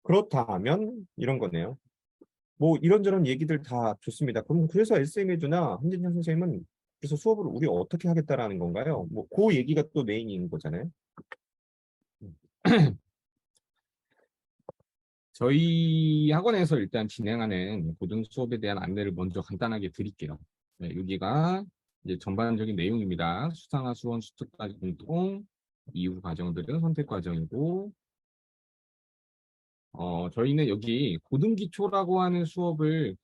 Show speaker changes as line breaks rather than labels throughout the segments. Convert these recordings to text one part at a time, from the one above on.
그렇다면 이런 거네요. 뭐 이런저런 얘기들 다 좋습니다. 그럼 그래서 SM에도나 한진영 선생님은 그래서 수업을 우리 어떻게 하겠다라는 건가요? 뭐 그 얘기가 또 메인인 거잖아요.
저희 학원에서 일단 진행하는 고등 수업에 대한 안내를 먼저 간단하게 드릴게요. 네, 여기가 이제 전반적인 내용입니다. 수상화, 수원, 수특까지 공통, 이후 과정들은 선택 과정이고, 저희는 여기 고등기초라고 하는 수업을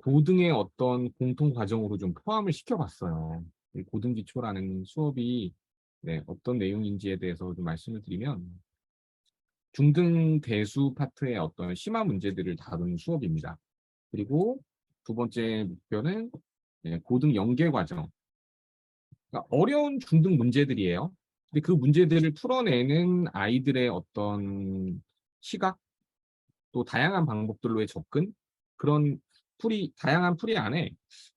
고등의 어떤 공통 과정으로 좀 포함을 시켜봤어요. 이 고등기초라는 수업이 네, 어떤 내용인지에 대해서 좀 말씀을 드리면, 중등 대수 파트의 어떤 심화 문제들을 다루는 수업입니다. 그리고 두 번째 목표는 네, 고등 연계 과정. 그러니까 어려운 중등 문제들이에요. 근데 그 문제들을 풀어내는 아이들의 어떤 시각, 또 다양한 방법들로의 접근, 그런 다양한 풀이 안에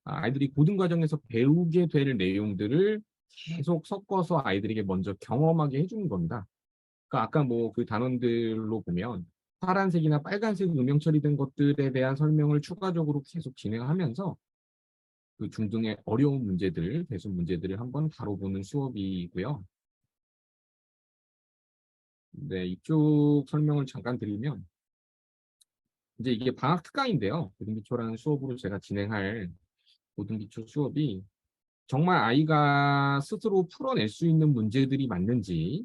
아이들이 고등 과정에서 배우게 될 내용들을 계속 섞어서 아이들에게 먼저 경험하게 해주는 겁니다. 그러니까 아까 뭐 그 단원들로 보면 파란색이나 빨간색 음영 처리된 것들에 대한 설명을 추가적으로 계속 진행하면서 그 중등의 어려운 문제들, 대수 문제들을 한번 다뤄보는 수업이고요. 네, 이쪽 설명을 잠깐 드리면 이제 이게 방학 특강인데요. 고등기초라는 수업으로 제가 진행할 고등기초 수업이 정말 아이가 스스로 풀어낼 수 있는 문제들이 맞는지,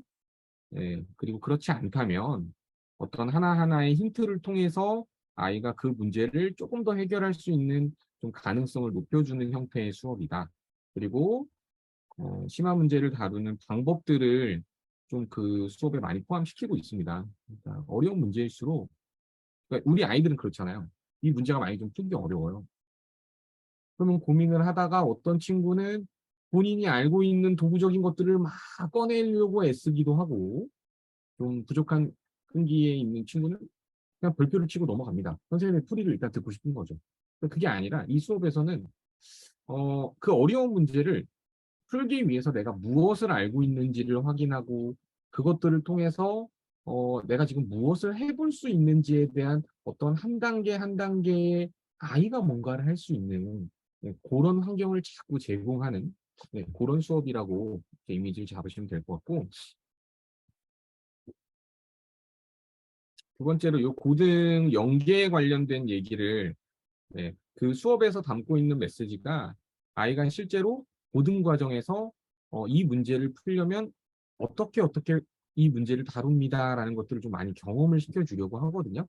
그리고 그렇지 않다면 어떤 하나하나의 힌트를 통해서 아이가 그 문제를 조금 더 해결할 수 있는 좀 가능성을 높여주는 형태의 수업이다. 그리고 심화 문제를 다루는 방법들을 좀 그 수업에 많이 포함시키고 있습니다. 그러니까 어려운 문제일수록 그러니까 우리 아이들은 그렇잖아요. 이 문제가 많이 좀 풀기 어려워요. 그러면 고민을 하다가 어떤 친구는 본인이 알고 있는 도구적인 것들을 막 꺼내려고 애쓰기도 하고 좀 부족한 끈기에 있는 친구는 그냥 별표를 치고 넘어갑니다. 선생님의 풀이를 일단 듣고 싶은 거죠. 그게 아니라 이 수업에서는 그 어려운 문제를 풀기 위해서 내가 무엇을 알고 있는지를 확인하고 그것들을 통해서 내가 지금 무엇을 해볼 수 있는지에 대한 어떤 한 단계 한 단계의 아이가 뭔가를 할 수 있는 네, 그런 환경을 자꾸 제공하는 네, 그런 수업이라고 이미지를 잡으시면 될 것 같고 두 번째로 이 고등 연계에 관련된 얘기를 네, 그 수업에서 담고 있는 메시지가 아이가 실제로 고등 과정에서 이 문제를 풀려면 어떻게 이 문제를 다룹니다라는 것들을 좀 많이 경험을 시켜주려고 하거든요.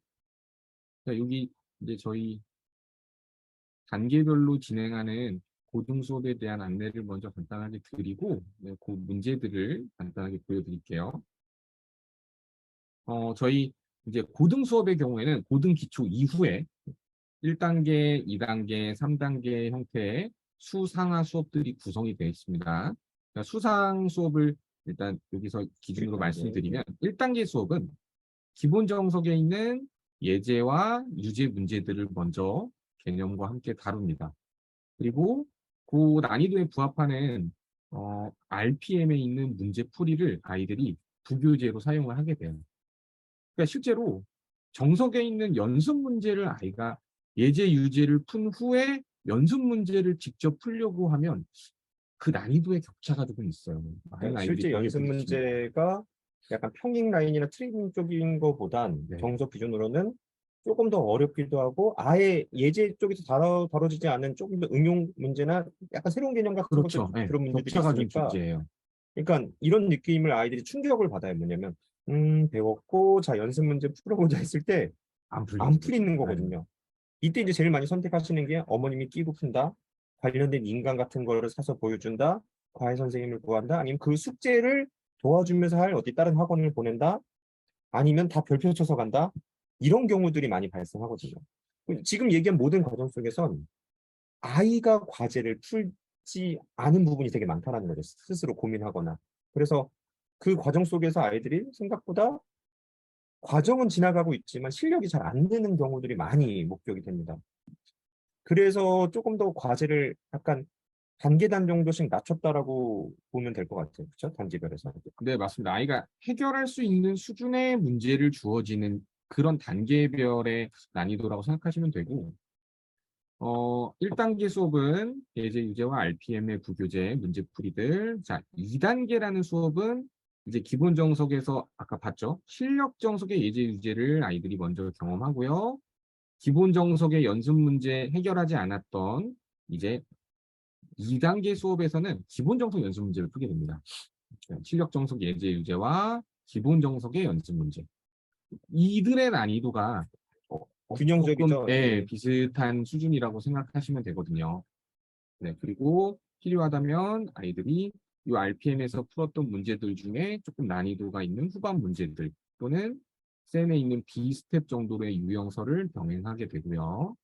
그러니까 여기 이제 저희 단계별로 진행하는 고등 수업에 대한 안내를 먼저 간단하게 드리고 네, 그 문제들을 간단하게 보여드릴게요. 저희 이제 고등 수업의 경우에는 고등 기초 이후에 1단계, 2단계, 3단계 형태의 수상화 수업들이 구성이 되어 있습니다. 그러니까 수상 수업을 일단 여기서 기준으로
1단계.
말씀드리면 1단계 수업은 기본 정석에 있는 예제와 유제 문제들을 먼저 개념과 함께 다룹니다. 그리고 그 난이도에 부합하는 RPM에 있는 문제 풀이를 아이들이 부교재로 사용을 하게 돼요. 그러니까 실제로 정석에 있는 연습 문제를 아이가 예제 유제를 푼 후에 연습 문제를 직접 풀려고 하면 그 난이도의 격차가 조금 있어요. 많은
그러니까
아이들이
실제
그게
연습
부딪힙니다.
문제가 약간 평행 라인이나 트림 쪽인 것보단
네,
정석 기준으로는 조금 더 어렵기도 하고 아예 예제 쪽에서 다뤄지지 않은 조금 더 응용 문제나 약간 새로운 개념 같은 것들
그렇죠. 네,
그런 문제들이
격차가 좀
있으니까
존재해요.
그러니까 이런 느낌을 아이들이 충격을 받아요. 뭐냐면 배웠고 자 연습 문제 풀어보자 했을 때
안
안
풀리죠. 그죠?
풀리는
네.
거거든요. 이때 이제 제일 많이 선택하시는 게 어머님이 끼고 푼다, 관련된 인강 같은 거를 사서 보여준다, 과외 선생님을 구한다, 아니면 그 숙제를 도와주면서 할 어디 다른 학원을 보낸다, 아니면 다 별표 쳐서 간다. 이런 경우들이 많이 발생하거든요. 지금 얘기한 모든 과정 속에선 아이가 과제를 풀지 않은 부분이 되게 많다는 거죠. 스스로 고민하거나. 그래서 그 과정 속에서 아이들이 생각보다 과정은 지나가고 있지만 실력이 잘 안 되는 경우들이 많이 목격이 됩니다. 그래서 조금 더 과제를 약간 단계단 정도씩 낮췄다라고 보면 될 것 같아요. 그렇죠? 단계별에서.
네, 맞습니다. 아이가 해결할 수 있는 수준의 문제를 주어지는 그런 단계별의 난이도라고 생각하시면 되고 1단계 수업은 예제 유제와 RPM의 부교재 문제풀이들. 자, 2단계라는 수업은 이제 기본 정석에서 아까 봤죠? 실력 정석의 예제 유제를 아이들이 먼저 경험하고요. 기본 정석의 연습 문제 해결하지 않았던 이제 2단계 수업에서는 기본 정석 연습 문제를 풀게 됩니다. 실력 정석 예제 유제와 기본 정석의 연습 문제. 이들의 난이도가 조금
균형적이죠. 이게
비슷한 수준이라고 생각하시면 되거든요. 네, 그리고 필요하다면 아이들이 이 RPM에서 풀었던 문제들 중에 조금 난이도가 있는 후반 문제들 또는 센에 있는 B스텝 정도의 유형서를 병행하게 되고요.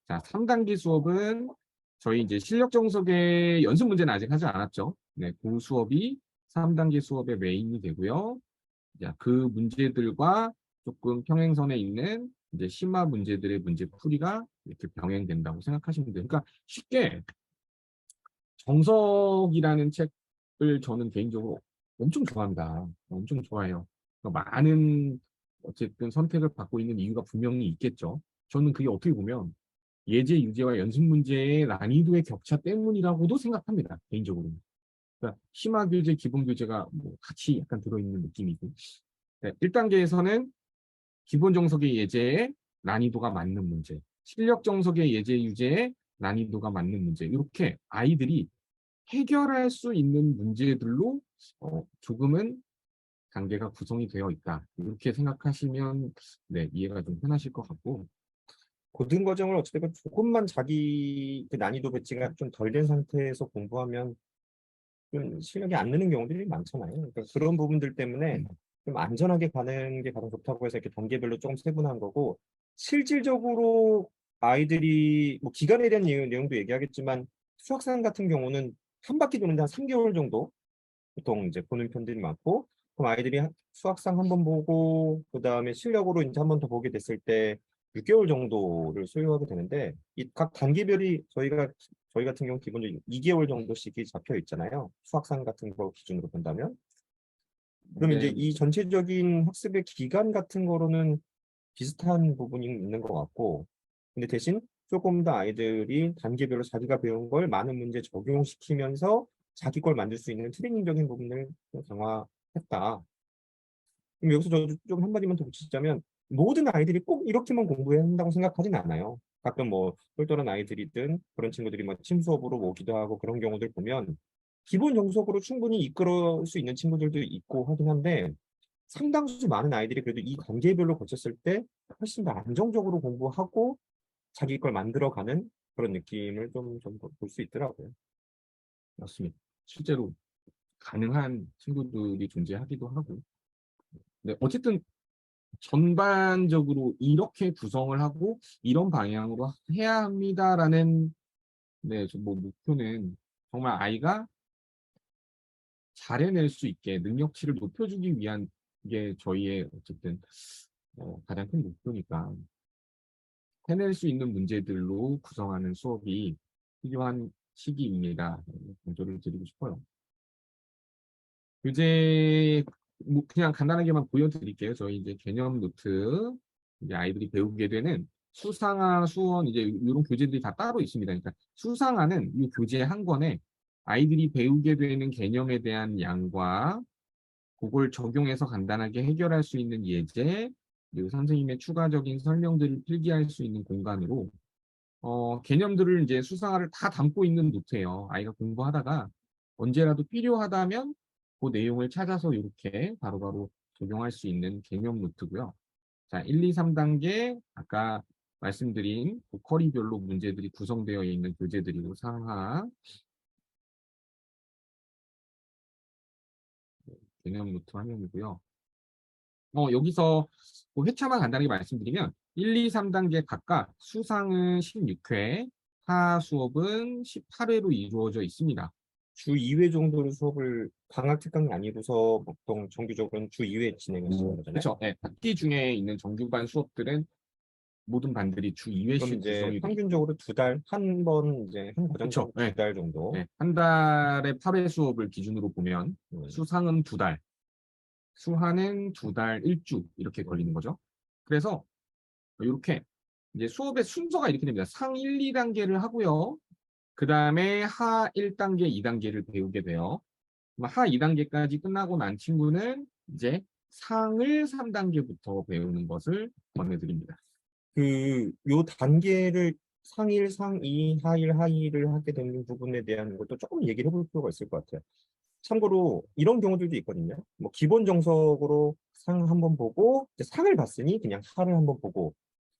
자, 3단계 수업은 저희 이제 실력 정석의 연습 문제는 아직 하지 않았죠. 네, 그 수업이 3단계 수업의 메인이 되고요. 자, 그 문제들과 조금 평행선에 있는 이제 심화 문제들의 문제 풀이가 이렇게 병행된다고 생각하시면 돼요. 그러니까 쉽게 정석이라는 책을 저는 개인적으로 엄청 좋아합니다. 엄청 좋아해요. 그러니까 많은 어쨌든 선택을 받고 있는 이유가 분명히 있겠죠. 저는 그게 어떻게 보면 예제, 유제와 연습 문제의 난이도의 격차 때문이라고도 생각합니다. 개인적으로. 그러니까 심화 교재, 기본 교재가 뭐 같이 약간 들어있는 느낌이고. 네, 1단계에서는 기본 정석의 예제에 난이도가 맞는 문제, 실력 정석의 예제, 유제에 난이도가 맞는 문제. 이렇게 아이들이 해결할 수 있는 문제들로 조금은 단계가 구성이 되어 있다. 이렇게 생각하시면 네, 이해가 좀 편하실 것 같고.
고등 과정을 어찌됐건 조금만 자기 그 난이도 배치가 좀 덜 된 상태에서 공부하면 좀 실력이 안 느는 경우들이 많잖아요. 그러니까 그런 부분들 때문에 좀 안전하게 가는 게 가장 좋다고 해서 이렇게 단계별로 조금 세분화한 거고, 실질적으로 아이들이 뭐 기간에 대한 내용도 얘기하겠지만 수학산 같은 경우는 한 바퀴 도는데 한 3개월 정도 보통 이제 보는 편들이 많고, 그럼 아이들이 수학상 한 번 보고 그 다음에 실력으로 이제 한 번 더 보게 됐을 때 6개월 정도를 소요하게 되는데, 이 각 단계별이 저희 같은 경우 기본적으로 2개월 정도씩이 잡혀 있잖아요. 수학상 같은 거 기준으로 본다면. 그럼 이제
네,
이 전체적인 학습의 기간 같은 거로는 비슷한 부분이 있는 것 같고, 근데 대신 조금 더 아이들이 단계별로 자기가 배운 걸 많은 문제 적용시키면서 자기 걸 만들 수 있는 트레이닝적인 부분을 좀 강화했다. 그럼 여기서 저도 좀 한마디만 더 붙이자면, 모든 아이들이 꼭 이렇게만 공부해야 한다고 생각하진 않아요. 가끔 뭐 똘똘한 아이들이든 그런 친구들이 뭐 팀 수업으로 오기도 하고 그런 경우들 보면 기본 정석으로 충분히 이끌어 수 있는 친구들도 있고 하긴 한데, 상당수 많은 아이들이 그래도 이 단계별로 거쳤을 때 훨씬 더 안정적으로 공부하고 자기 걸 만들어가는 그런 느낌을 좀 볼 수 있더라고요.
맞습니다. 실제로 가능한 친구들이 존재하기도 하고. 네, 어쨌든 전반적으로 이렇게 구성을 하고 이런 방향으로 해야 합니다라는 네, 뭐 목표는 정말 아이가 잘 해낼 수 있게 능력치를 높여주기 위한 게 저희의 어쨌든 가장 큰 목표니까 해낼 수 있는 문제들로 구성하는 수업이 필요한 시기입니다. 강조를 드리고 싶어요. 교재 뭐 그냥 간단하게만 보여드릴게요. 저희 이제 개념 노트 이제 아이들이 배우게 되는 수상화, 수원 이제 이런 교재들이 다 따로 있습니다. 그러니까 수상화는 이 교재 한 권에 아이들이 배우게 되는 개념에 대한 양과 그걸 적용해서 간단하게 해결할 수 있는 예제, 그리고 선생님의 추가적인 설명들을 필기할 수 있는 공간으로 개념들을 이제 수상화를 다 담고 있는 노트예요. 아이가 공부하다가 언제라도 필요하다면 그 내용을 찾아서 이렇게 바로바로 적용할 수 있는 개념 노트고요. 자, 1, 2, 3단계 아까 말씀드린 그 커리별로 문제들이 구성되어 있는 교재들이고 상하 개념 노트 화면이고요. 여기서 그 회차만 간단하게 말씀드리면 1, 2, 3단계 각각 수상은 16회, 하 수업은 18회로 이루어져 있습니다.
주 2회 정도로 수업을 방학 특강이 아니고서 보통 정규적으로는 주 2회 진행하시는 거잖아요.
그렇죠. 네, 학기 중에 있는 정규반 수업들은 모든 반들이 주
그럼
2회씩
이제
구성이 돼 있고,
평균적으로 두 달, 한 번 이제 한
그렇죠.
과정당 두
네,
달 정도.
네, 한 달에 8회 수업을 기준으로 보면
음,
수상은 두 달, 수하는 두 달 1주 이렇게 걸리는
음.
거죠. 그래서 이렇게 이제 수업의 순서가 이렇게 됩니다. 상 1, 2단계를 하고요. 그 다음에 하 1단계, 2단계를 배우게 돼요. 하 2단계까지 끝나고 난 친구는 이제 상을 3단계부터 배우는 것을 권해드립니다.
요 단계를 상일, 상이, 하일, 하이를 하게 되는 부분에 대한 것도 조금 얘기를 해볼 필요가 있을 것 같아요. 참고로 이런 경우들도 있거든요. 뭐 기본 정석으로 상 한번 보고 이제 상을 봤으니 그냥 하를 한번 보고.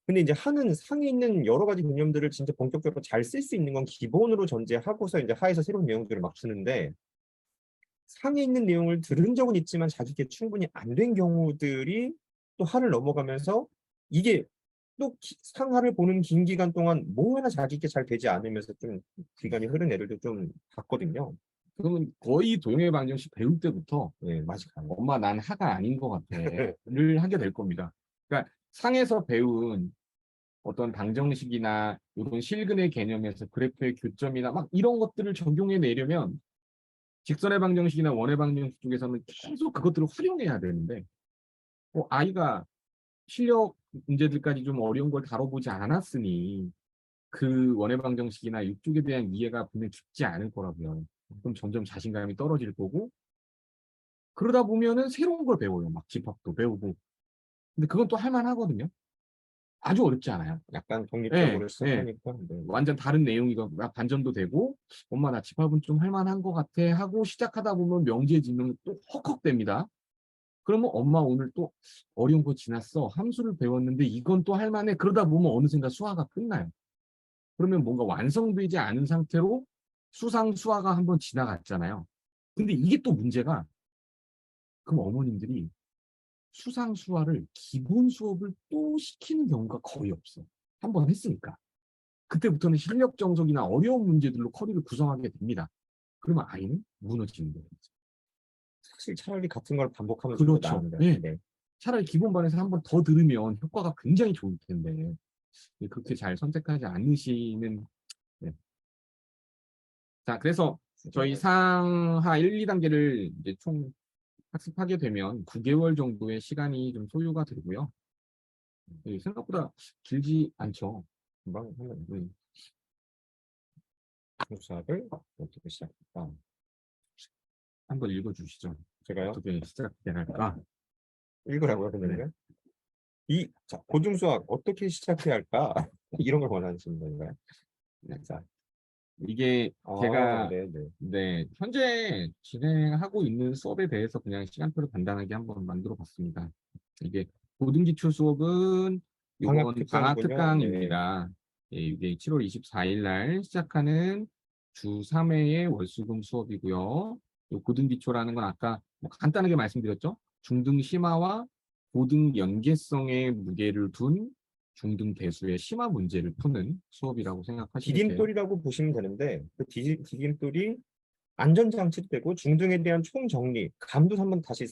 근데 이제 하는 상에 있는 여러 가지 개념들을 진짜 본격적으로 잘 쓸 수 있는 건 기본으로 전제하고서 이제 하에서 새로운 내용들을 막 주는데 상에 있는 내용을 들은 적은 있지만 자기 게 충분히 안 된 경우들이 또 하를 넘어가면서 이게 또 상하를 보는 긴 기간 동안 뭐 하나 자기게 잘 되지 않으면서 좀 기간이 흐른 애들도 좀 봤거든요.
그러면 거의 도형의 방정식 배울 때부터
네, 맞아요.
엄마 난 하가 아닌 것 같아를 하게 될 겁니다. 그러니까 상에서 배운 어떤 방정식이나 이런 실근의 개념에서 그래프의 교점이나 막 이런 것들을 적용해 내려면 직선의 방정식이나 원의 방정식 쪽에서는 계속 그것들을 활용해야 되는데 아이가 실력 문제들까지 좀 어려운 걸 다뤄보지 않았으니 그 원의 방정식이나 이쪽에 대한 이해가 분명히 깊지 않을 거라고요. 그럼 점점 자신감이 떨어질 거고 그러다 보면은 새로운 걸 배워요. 막 집합도 배우고. 근데 그건 또 할만하거든요. 아주 어렵지 않아요.
약간
예,
독립적으로
예.
시작하니까. 네.
완전 다른 내용이고 반전도 되고 엄마 나 집합은 좀 할만한 것 같아 하고 시작하다 보면 명제지명이 또 헉헉됩니다. 그러면 엄마 오늘 또 어려운 거 지났어. 함수를 배웠는데 이건 또 할만해. 그러다 보면 어느샌가 수화가 끝나요. 그러면 뭔가 완성되지 않은 상태로 수상 수화가 한번 지나갔잖아요. 근데 이게 또 문제가 그럼 어머님들이 수상 수화를 기본 수업을 또 시키는 경우가 거의 없어. 한번 했으니까. 그때부터는 실력 정석이나 어려운 문제들로 커리를 구성하게 됩니다. 그러면 아이는 무너지는 거예요.
사실 차라리 같은 걸 반복하면 좀 더
그렇죠.
나은데.
네.
네.
차라리 기본반에서 한번 더 들으면 효과가 굉장히 좋을 텐데 그렇게 잘 선택하지 않으시는. 네. 자, 그래서 저희 상하 1, 2단계를 이제 총 학습하게 되면 9개월 정도의 시간이 좀 소요가 되고요. 생각보다 길지 않죠.
금방 하면 수학을 어떻게 시작할까?
한번 읽어주시죠.
제가요?
어떻게 시작할까?
읽으라고요,
네.
그러면? 자, 고등수학 어떻게 시작해야 할까? 이런 걸 원하시는 건가요? 자,
이게 제가
네네.
네, 현재 진행하고 있는 수업에 대해서 그냥 시간표를 간단하게 한번 만들어 봤습니다. 이게 고등기초 수업은
방학
이번 방학
특강이군요. 네.
특강입니다. 예, 이게 7월 24일 날 시작하는 주 3회의 월수금 수업이고요. 요 고등기초라는 건 아까 뭐 간단하게 말씀드렸죠. 중등 심화와 고등 연계성의 무게를 둔 중등 대수의 심화 문제를 푸는 수업이라고 생각하시면 돼요.
디딤돌이라고 보시면 되는데, 그 디딤돌이 안전장치도 되고, 중등에 대한 총정리, 감도 한번 다시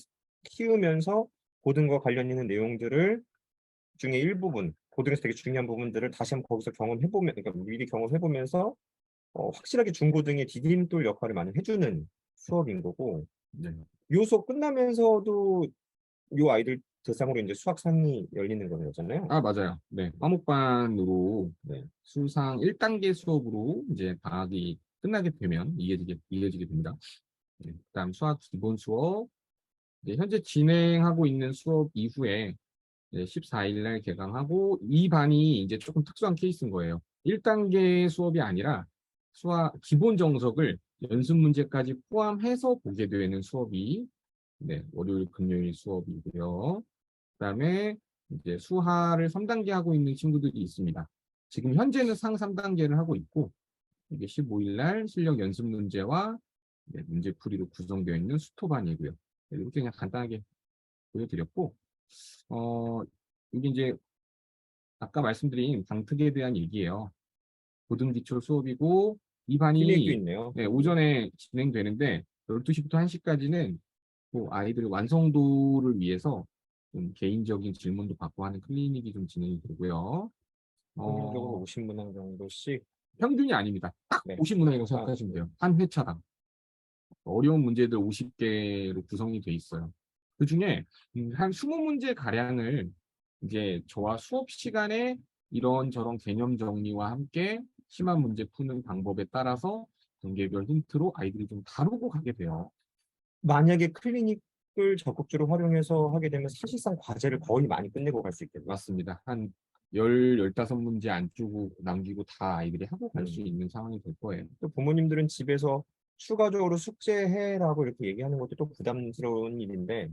키우면서 고등과 관련 있는 내용들을 중에 일부분, 고등에서 되게 중요한 부분들을 다시 한번 거기서 경험해보면, 그러니까 미리 경험해보면서 확실하게 중고등의 디딤돌 역할을 많이 해주는 수업인 거고,
네.
요 수업 끝나면서도 요 아이들 대상으로 이제 수학 상이 열리는 거잖아요.
아, 맞아요. 네. 과목반으로
네.
수상 1단계 수업으로 이제 방학이 끝나게 되면 이어지게 됩니다. 네. 그다음 수학 기본 수업, 이제 현재 진행하고 있는 수업 이후에 14일 날 개강하고 이 반이 이제 조금 특수한 케이스인 거예요. 1단계 수업이 아니라 수학 기본 정석을 연습 문제까지 포함해서 보게 되는 수업이 월요일, 금요일 수업이고요. 그다음에 이제 수하를 3단계 하고 있는 친구들이 있습니다. 지금 현재는 상 3단계를 하고 있고 이게 15일 날 실력 연습 문제와 문제풀이로 구성되어 있는 수토반이고요. 이렇게 그냥 간단하게 보여드렸고 이게 이제 아까 말씀드린 방특에 대한 얘기예요. 고등기초 수업이고 이
티내교
반이
있네요.
오전에 진행되는데 12시부터 1시까지는 아이들 완성도를 위해서 좀 개인적인 질문도 받고 하는 클리닉이 좀 진행이 되고요.
평균적으로
어,
50문항 정도씩.
평균이 아닙니다. 딱
네.
50문항이라고 생각하시면 돼요. 한 회차당. 어려운 문제들 50개로 구성이 돼 있어요. 그 중에 한 20문제 가량을 이제 저와 수업 시간에 이런저런 개념 정리와 함께 심한 문제 푸는 방법에 따라서 단계별 힌트로 아이들이 좀 다루고 가게 돼요.
만약에 클리닉을 적극적으로 활용해서 하게 되면 사실상 과제를 거의 많이 끝내고 갈 수 있겠네요.
맞습니다. 한 15문제 안 주고 남기고 다 아이들이 하고 갈 수
음.
있는 상황이 될 거예요.
또 부모님들은 집에서 추가적으로 숙제해라고 이렇게 얘기하는 것도 또 부담스러운 일인데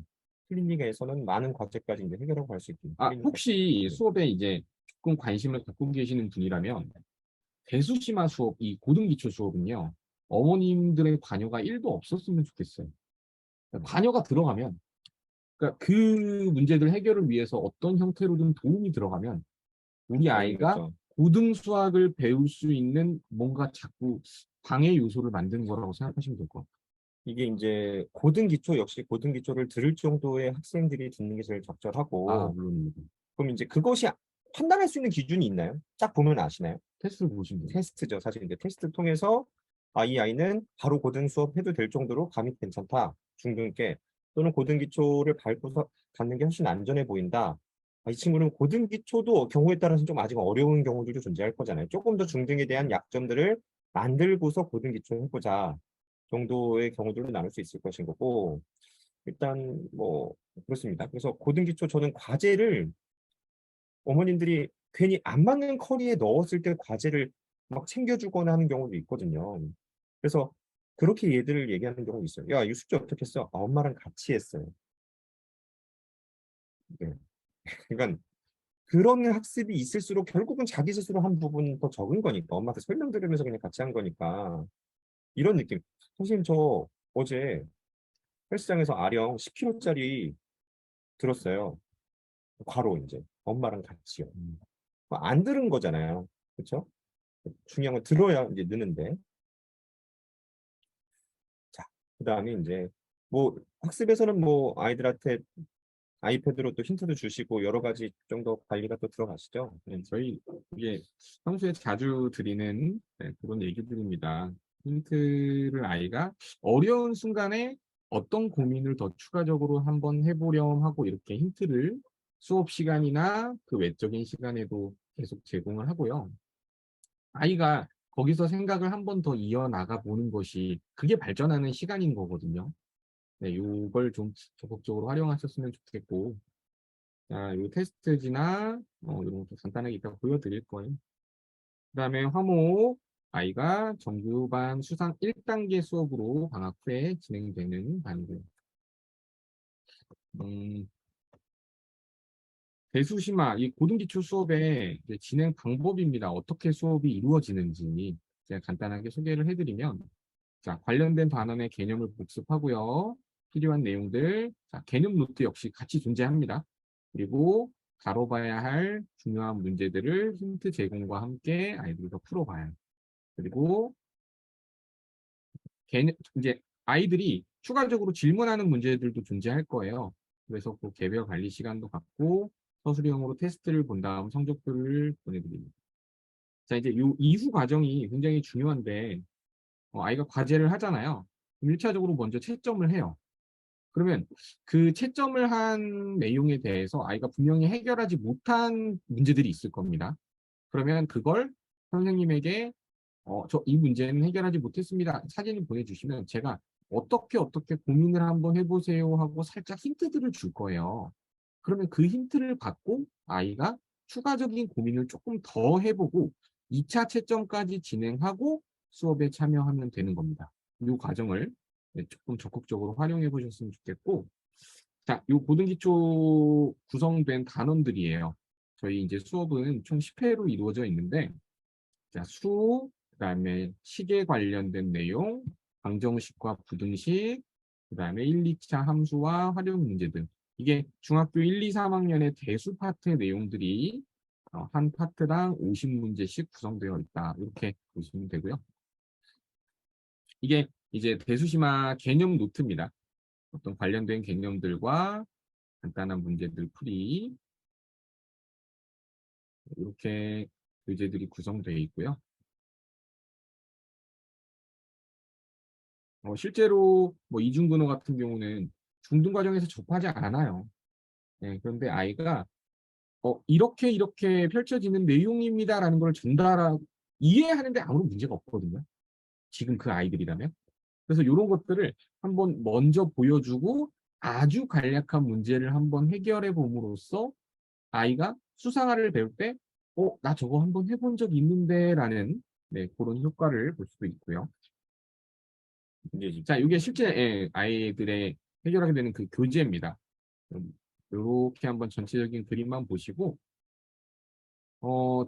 클리닉에서는 많은 과제까지 이제 해결하고 갈 수 있게 클리닉
혹시
네.
수업에 이제 조금 관심을 갖고 계시는 분이라면 대수심화 수업, 이 고등기초 수업은요, 어머님들의 관여가 1도 없었으면 좋겠어요. 그러니까 관여가 들어가면, 그러니까 그 문제들 해결을 위해서 어떤 형태로든 도움이 들어가면 우리 아이가
그렇죠.
고등 수학을 배울 수 있는 뭔가 자꾸 방해 요소를 만드는 거라고 생각하시면 될 것 같아요.
이게 이제 고등 기초 역시 고등 기초를 들을 정도의 학생들이 듣는 게 제일 적절하고
물론입니다.
그럼 이제 그것이 판단할 수 있는 기준이 있나요? 딱 보면 아시나요?
테스트를 보시면 돼요.
테스트죠. 사실 이제 테스트를 통해서 이 아이는 바로 고등 수업 해도 될 정도로 감이 괜찮다. 중등께 또는 고등 기초를 밟고서 갖는 게 훨씬 안전해 보인다. 이 친구는 고등 기초도 경우에 따라서는 좀 아직 어려운 경우들도 존재할 거잖아요. 조금 더 중등에 대한 약점들을 만들고서 고등 기초 해보자 정도의 경우들로 나눌 수 있을 것인 거고 일단 뭐 그렇습니다. 그래서 고등 기초 저는 과제를 어머님들이 괜히 안 맞는 커리에 넣었을 때 과제를 막 챙겨주거나 하는 경우도 있거든요. 그래서 그렇게 얘들을 얘기하는 경우도 있어요. 야, 이 숙제 어떻게 했어? 엄마랑 같이 했어요. 네. 그러니까 그런 학습이 있을수록 결국은 자기 스스로 한 부분 더 적은 거니까 엄마한테 설명 들으면서 그냥 같이 한 거니까 이런 느낌. 선생님 저 어제 헬스장에서 아령 10kg짜리 들었어요. 과로 이제 엄마랑 같이요. 안 들은 거잖아요. 그렇죠? 중요한 건 들어야 이제 느는데. 자, 그다음에 이제 뭐 학습에서는 뭐 아이들한테 아이패드로 또 힌트도 주시고 여러 가지 정도 관리가 또 들어가시죠.
저희 이게 평소에 자주 드리는 그런 얘기들입니다. 힌트를 아이가 어려운 순간에 어떤 고민을 더 추가적으로 한번 해보렴 하고 이렇게 힌트를 수업 시간이나 그 외적인 시간에도 계속 제공을 하고요. 아이가 거기서 생각을 한 번 더 이어나가 보는 것이 그게 발전하는 시간인 거거든요. 네, 요걸 좀 적극적으로 활용하셨으면 좋겠고, 자, 요 테스트지나 이런 것도 간단하게 이따 보여드릴 거예요. 그다음에 화목 아이가 정규반 수상 1단계 수업으로 방학 후에 진행되는 반이고요. 음, 대수심화 이 고등기초 수업의 이제 진행 방법입니다. 어떻게 수업이 이루어지는지 제가 간단하게 소개를 해드리면 자, 관련된 단원의 개념을 복습하고요. 필요한 내용들, 자, 개념 노트 역시 같이 존재합니다. 그리고 다뤄봐야 할 중요한 문제들을 힌트 제공과 함께 아이들과 풀어봐요. 그리고 이제 아이들이 추가적으로 질문하는 문제들도 존재할 거예요. 그래서 그 개별 관리 시간도 갖고 서술형으로 테스트를 본 다음 성적표를 보내드립니다. 자, 이제 이 이후 과정이 굉장히 중요한데 아이가 과제를 하잖아요. 1차적으로 먼저 채점을 해요. 그러면 그 채점을 한 내용에 대해서 아이가 분명히 해결하지 못한 문제들이 있을 겁니다. 그러면 그걸 선생님에게 저 이 문제는 해결하지 못했습니다. 사진을 보내주시면 제가 어떻게 고민을 한번 해보세요 하고 살짝 힌트들을 줄 거예요. 그러면 그 힌트를 받고 아이가 추가적인 고민을 조금 더 해보고 2차 채점까지 진행하고 수업에 참여하면 되는 겁니다. 이 과정을 조금 적극적으로 활용해 보셨으면 좋겠고, 자, 이 고등기초 구성된 단원들이에요. 저희 이제 수업은 총 10회로 이루어져 있는데, 자, 수, 그다음에 식에 관련된 내용, 방정식과 부등식, 그다음에 1, 2차 함수와 활용 문제들. 이게 중학교 1, 2, 3학년의 대수 파트의 내용들이 한 파트당 50문제씩 구성되어 있다. 이렇게 보시면 되고요. 이게 이제 대수심화 개념 노트입니다. 어떤 관련된 개념들과 간단한 문제들 풀이 이렇게 교재들이 구성되어 있고요. 실제로 뭐 이중근호 같은 경우는 중등 과정에서 접하지 않아요. 네, 그런데 아이가 이렇게 이렇게 펼쳐지는 내용입니다라는 걸 전달하고 이해하는데 아무런 문제가 없거든요. 지금 그 아이들이라면. 그래서 이런 것들을 한번 먼저 보여주고 아주 간략한 문제를 한번 해결해 봄으로써 아이가 수상화를 배울 때, 나 저거 한번 해본 적 있는데라는 네, 그런 효과를 볼 수도 있고요. 자, 이게 실제 아이들의 해결하게 되는 그 교재입니다. 이렇게 한번 전체적인 그림만 보시고,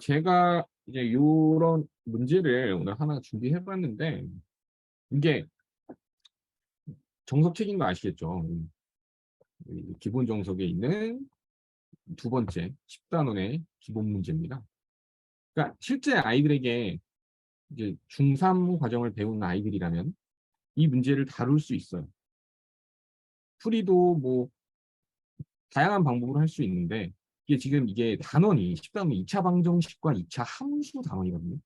제가 이제 이런 문제를 오늘 하나 준비해봤는데, 이게 정석책인 거 아시겠죠? 이 기본 정석에 있는 두 번째 10단원의 기본 문제입니다. 그러니까 실제 아이들에게 이제 중3 과정을 배우는 아이들이라면 이 문제를 다룰 수 있어요. 풀이도 뭐 다양한 방법으로 할 수 있는데 이게 지금 이게 단원이 10단원 2차 방정식과 2차 함수 단원이거든요.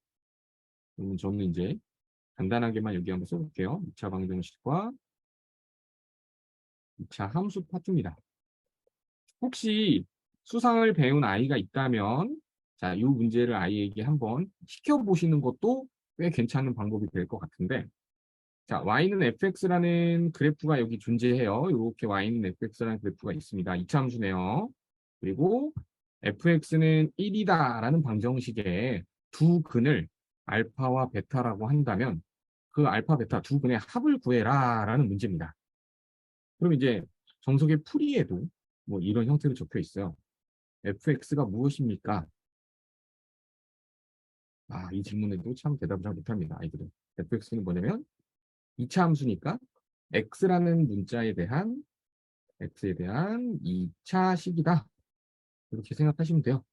그러면 저는 이제 간단하게만 여기 한번 써볼게요. 2차 방정식과 2차 함수 파트입니다. 혹시 수상을 배운 아이가 있다면 자, 이 문제를 아이에게 한번 시켜보시는 것도 꽤 괜찮은 방법이 될 것 같은데 자, y는 fx라는 그래프가 여기 존재해요. 이렇게 y는 fx라는 그래프가 있습니다. 이차 함수네요. 그리고 fx는 1이다라는 방정식에 두 근을 알파와 베타라고 한다면 그 알파, 베타 두 근의 합을 구해라라는 문제입니다. 그럼 이제 정석의 풀이에도 뭐 이런 형태로 적혀 있어요. fx가 무엇입니까? 이 질문에도 참 대답을 잘 못합니다. 아이들은. fx는 뭐냐면 2차 함수니까 x라는 문자에 대한 x에 대한 2차 식이다. 이렇게 생각하시면 돼요.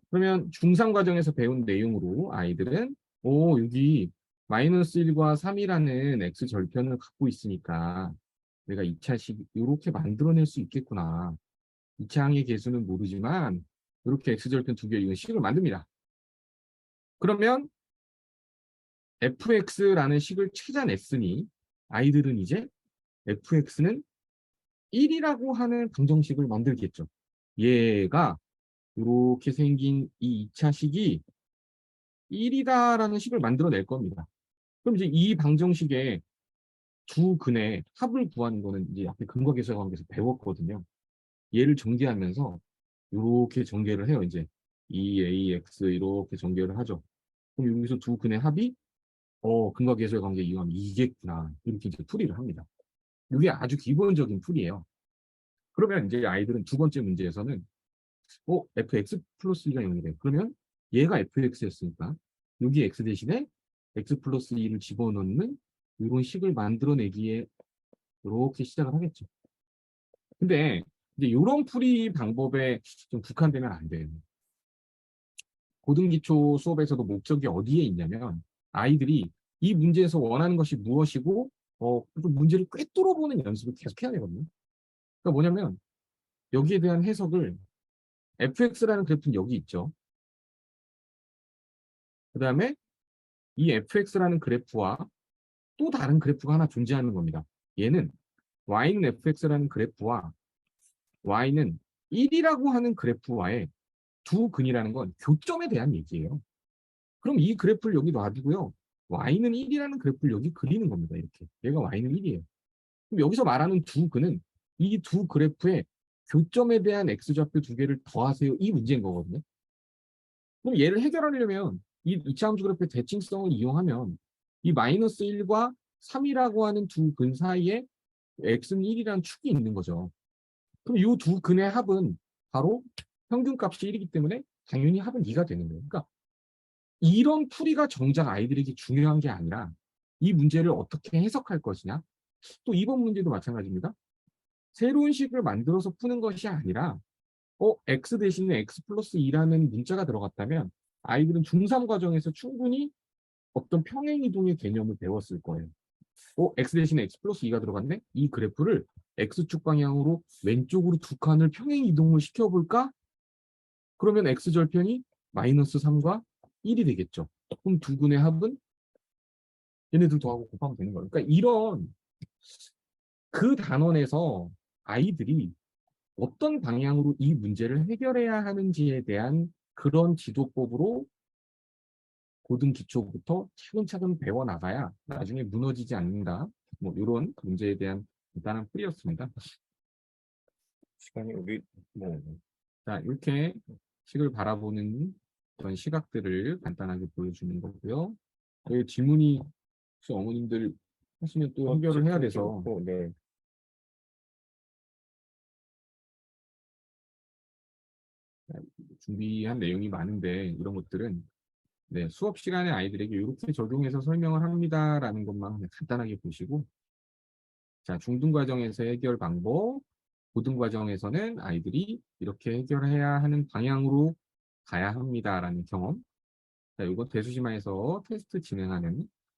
그러면 중3 과정에서 배운 내용으로 아이들은 여기 마이너스 1과 3이라는 x 절편을 갖고 있으니까 내가 2차식 이렇게 만들어낼 수 있겠구나. 2차항의 개수는 모르지만 이렇게 x절편 두 개 이건 식을 만듭니다. 그러면 fx라는 식을 찾아냈으니 아이들은 이제 fx는 1이라고 하는 방정식을 만들겠죠. 얘가 이렇게 생긴 이 2차식이 1이다라는 식을 만들어낼 겁니다. 그럼 이제 이 방정식의 두 근의 합을 구하는 거는 이제 앞에 근거계수와 관계에서 배웠거든요. 얘를 전개하면서 이렇게 전개를 해요. 이제 2ax 이렇게 전개를 하죠. 그럼 여기서 두 근의 합이 근거계수의 관계 이용하면 이겠구나. 이렇게 이제 풀이를 합니다. 이게 아주 기본적인 풀이에요. 그러면 이제 아이들은 두 번째 문제에서는 fx 플러스 2가 0이 돼. 그러면 얘가 fx였으니까 여기 x 대신에 x 플러스 2를 집어넣는 이런 식을 만들어내기에 이렇게 시작을 하겠죠. 근데 이제 이런 풀이 방법에 좀 국한되면 안 돼요. 고등기초 수업에서도 목적이 어디에 있냐면 아이들이 이 문제에서 원하는 것이 무엇이고 좀 문제를 꿰뚫어 보는 연습을 계속 해야 되거든요. 그러니까 뭐냐면 여기에 대한 해석을 fx라는 그래프는 여기 있죠. 그 다음에 이 fx라는 그래프와 또 다른 그래프가 하나 존재하는 겁니다. 얘는 y는 fx라는 그래프와 y는 1이라고 하는 그래프와의 두 근이라는 건 교점에 대한 얘기예요. 그럼 이 그래프를 여기 놔두고요. y는 1이라는 그래프를 여기 그리는 겁니다. 이렇게. 얘가 y는 1이에요. 그럼 여기서 말하는 두 근은 이 두 그래프의 교점에 대한 x좌표 두 개를 더하세요. 이 문제인 거거든요. 그럼 얘를 해결하려면 이 이차 함수 그래프의 대칭성을 이용하면 이 마이너스 1과 3이라고 하는 두 근 사이에 x는 1이라는 축이 있는 거죠. 그럼 이 두 근의 합은 바로 평균값이 1이기 때문에 당연히 합은 2가 되는 거예요. 그러니까 이런 풀이가 정작 아이들에게 중요한 게 아니라 이 문제를 어떻게 해석할 것이냐. 또 이번 문제도 마찬가지입니다. 새로운 식을 만들어서 푸는 것이 아니라 x 대신에 x 플러스 2라는 문자가 들어갔다면 아이들은 중3 과정에서 충분히 어떤 평행이동의 개념을 배웠을 거예요. x 대신에 x 플러스 2가 들어갔네? 이 그래프를 x축 방향으로 왼쪽으로 두 칸을 평행이동을 시켜볼까? 그러면 x절편이 마이너스 3과 1이 되겠죠. 그럼 두 근의 합은 얘네들 더하고 곱하면 되는 거예요. 그러니까 이런 그 단원에서 아이들이 어떤 방향으로 이 문제를 해결해야 하는지에 대한 그런 지도법으로 고등 기초부터 차근차근 배워나가야 나중에 무너지지 않는다. 뭐 이런 문제에 대한 간단한 풀이였습니다.
시간이 우리 뭐
자, 이렇게 식을 바라보는 그런 시각들을 간단하게 보여주는 거고요. 그 질문이 혹시 어머님들 하시면 또 해결을 해야 돼서
네.
준비한 내용이 많은데 이런 것들은 네, 수업 시간에 아이들에게 이렇게 적용해서 설명을 합니다라는 것만 그냥 간단하게 보시고 자, 중등 과정에서 해결 방법, 고등 과정에서는 아이들이 이렇게 해결해야 하는 방향으로 가야 합니다라는 경험. 자, 이거 대수심화에서 테스트 진행하는